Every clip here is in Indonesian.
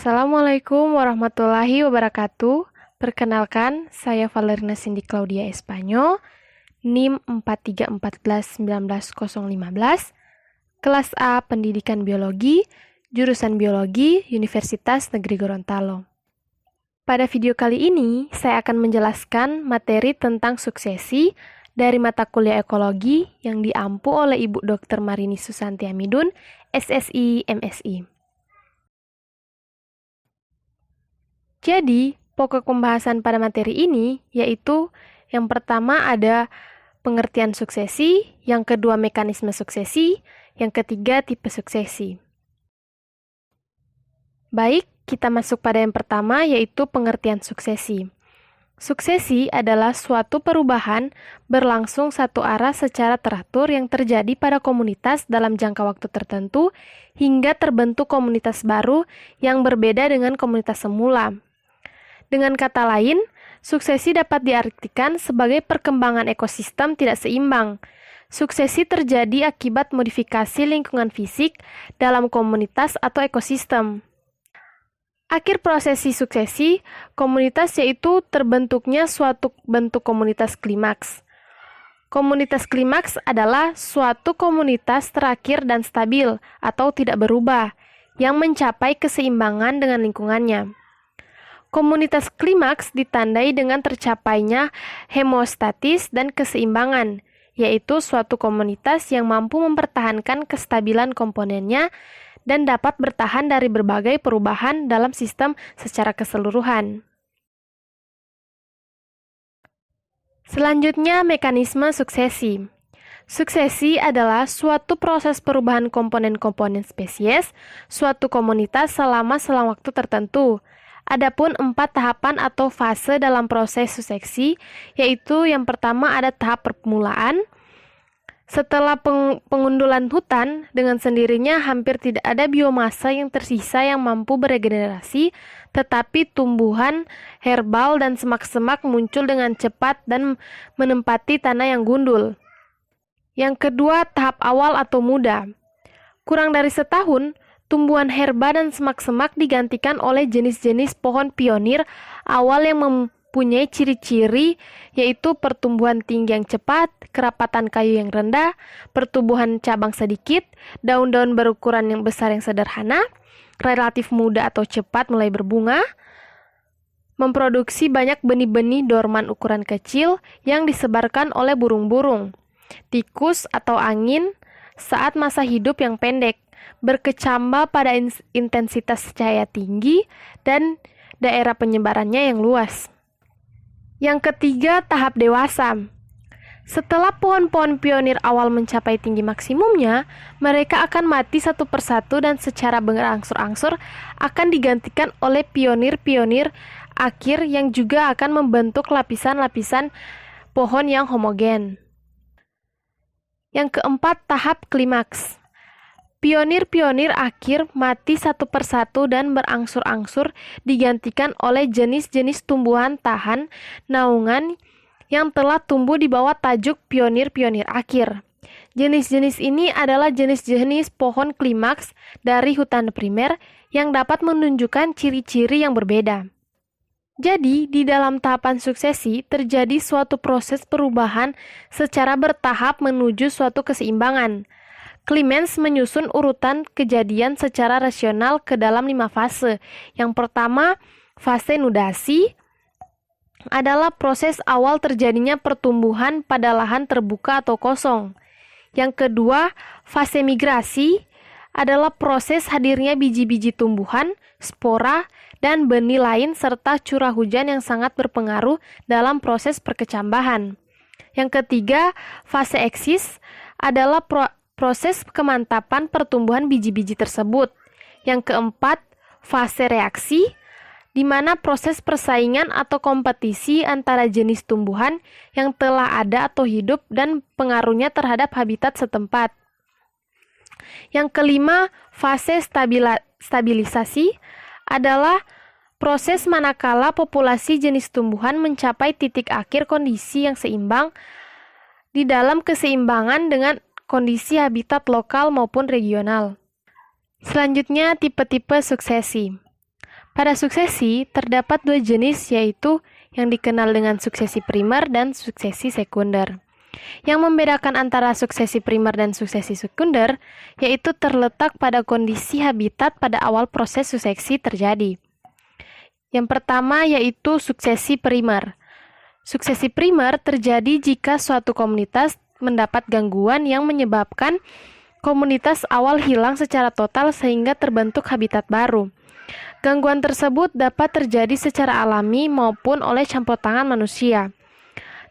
Assalamualaikum warahmatullahi wabarakatuh. Perkenalkan, saya Valerina Cindy Claudia Espanyol, NIM 4314110015, kelas A Pendidikan Biologi, jurusan Biologi, Universitas Negeri Gorontalo. Pada video kali ini, saya akan menjelaskan materi tentang suksesi dari mata kuliah ekologi yang diampu oleh Ibu Dr. Marini Susanti Amidun, SSI, MSI. Jadi, pokok pembahasan pada materi ini yaitu yang pertama ada pengertian suksesi, yang kedua mekanisme suksesi, yang ketiga tipe suksesi. Baik, kita masuk pada yang pertama yaitu pengertian suksesi. Suksesi adalah suatu perubahan berlangsung satu arah secara teratur yang terjadi pada komunitas dalam jangka waktu tertentu hingga terbentuk komunitas baru yang berbeda dengan komunitas semula. Dengan kata lain, suksesi dapat diartikan sebagai perkembangan ekosistem tidak seimbang. Suksesi terjadi akibat modifikasi lingkungan fisik dalam komunitas atau ekosistem. Akhir prosesi suksesi, komunitas yaitu terbentuknya suatu bentuk komunitas klimaks. Komunitas klimaks adalah suatu komunitas terakhir dan stabil atau tidak berubah, yang mencapai keseimbangan dengan lingkungannya. Komunitas klimaks ditandai dengan tercapainya hemostatis dan keseimbangan, yaitu suatu komunitas yang mampu mempertahankan kestabilan komponennya dan dapat bertahan dari berbagai perubahan dalam sistem secara keseluruhan. Selanjutnya, mekanisme suksesi. Suksesi adalah suatu proses perubahan komponen-komponen spesies suatu komunitas selama selang waktu tertentu. Adapun 4 tahapan atau fase dalam proses suksesi, yaitu yang pertama ada tahap permulaan. Setelah pengundulan hutan, dengan sendirinya hampir tidak ada biomasa yang tersisa yang mampu beregenerasi, tetapi tumbuhan herbal dan semak-semak muncul dengan cepat dan menempati tanah yang gundul. Yang kedua, tahap awal atau muda. Kurang dari setahun, tumbuhan herba dan semak-semak digantikan oleh jenis-jenis pohon pionir awal yang mempunyai ciri-ciri yaitu pertumbuhan tinggi yang cepat, kerapatan kayu yang rendah, pertumbuhan cabang sedikit, daun-daun berukuran yang besar yang sederhana, relatif muda atau cepat mulai berbunga, memproduksi banyak benih-benih dorman ukuran kecil yang disebarkan oleh burung-burung, tikus atau angin saat masa hidup yang pendek, berkecambah pada intensitas cahaya tinggi dan daerah penyebarannya yang luas. Yang ketiga, tahap dewasa. Setelah pohon-pohon pionir awal mencapai tinggi maksimumnya, mereka akan mati satu persatu dan secara berangsur-angsur akan digantikan oleh pionir-pionir akhir yang juga akan membentuk lapisan-lapisan pohon yang homogen. Yang keempat, tahap klimaks. Pionir-pionir akhir mati satu persatu dan berangsur-angsur digantikan oleh jenis-jenis tumbuhan tahan naungan yang telah tumbuh di bawah tajuk pionir-pionir akhir. Jenis-jenis ini adalah jenis-jenis pohon klimaks dari hutan primer yang dapat menunjukkan ciri-ciri yang berbeda. Jadi, di dalam tahapan suksesi terjadi suatu proses perubahan secara bertahap menuju suatu keseimbangan. Clemens menyusun urutan kejadian secara rasional ke dalam 5 fase. Yang pertama, fase nudasi adalah proses awal terjadinya pertumbuhan pada lahan terbuka atau kosong. Yang kedua, fase migrasi adalah proses hadirnya biji-biji tumbuhan, spora, dan benih lain serta curah hujan yang sangat berpengaruh dalam proses perkecambahan. Yang ketiga, fase eksis adalah proses kemantapan pertumbuhan biji-biji tersebut. Yang keempat, fase reaksi, di mana proses persaingan atau kompetisi antara jenis tumbuhan yang telah ada atau hidup dan pengaruhnya terhadap habitat setempat. Yang kelima, fase stabilisasi adalah proses manakala populasi jenis tumbuhan mencapai titik akhir kondisi yang seimbang di dalam keseimbangan dengan kondisi habitat lokal maupun regional. Selanjutnya, tipe-tipe suksesi. Pada suksesi, terdapat dua jenis, yaitu yang dikenal dengan suksesi primer dan suksesi sekunder. Yang membedakan antara suksesi primer dan suksesi sekunder, yaitu terletak pada kondisi habitat pada awal proses suksesi terjadi. Yang pertama yaitu suksesi primer. Suksesi primer terjadi jika suatu komunitas mendapat gangguan yang menyebabkan komunitas awal hilang secara total sehingga terbentuk habitat baru. Gangguan tersebut dapat terjadi secara alami maupun oleh campur tangan manusia.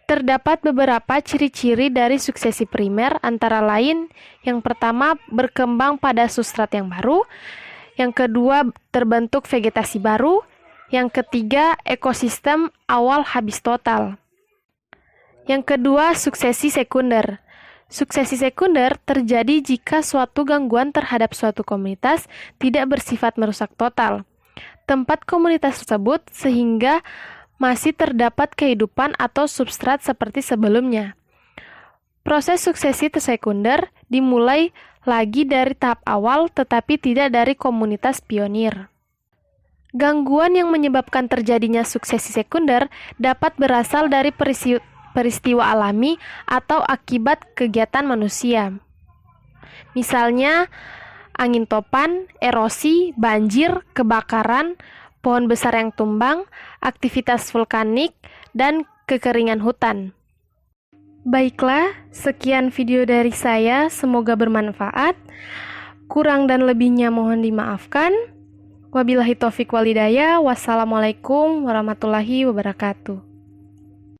Terdapat beberapa ciri-ciri dari suksesi primer, antara lain yang pertama berkembang pada substrat yang baru, yang kedua terbentuk vegetasi baru, yang ketiga ekosistem awal habis total. Yang kedua, suksesi sekunder. Suksesi sekunder terjadi jika suatu gangguan terhadap suatu komunitas tidak bersifat merusak total tempat komunitas tersebut sehingga masih terdapat kehidupan atau substrat seperti sebelumnya. Proses suksesi sekunder dimulai lagi dari tahap awal tetapi tidak dari komunitas pionir. Gangguan yang menyebabkan terjadinya suksesi sekunder dapat berasal dari peristiwa alami atau akibat kegiatan manusia. Misalnya, angin topan, erosi, banjir, kebakaran, pohon besar yang tumbang, aktivitas vulkanik, dan kekeringan hutan. Baiklah, sekian video dari saya, semoga bermanfaat. Kurang dan lebihnya mohon dimaafkan. Wabillahi taufik walhidayah. Wassalamualaikum warahmatullahi wabarakatuh.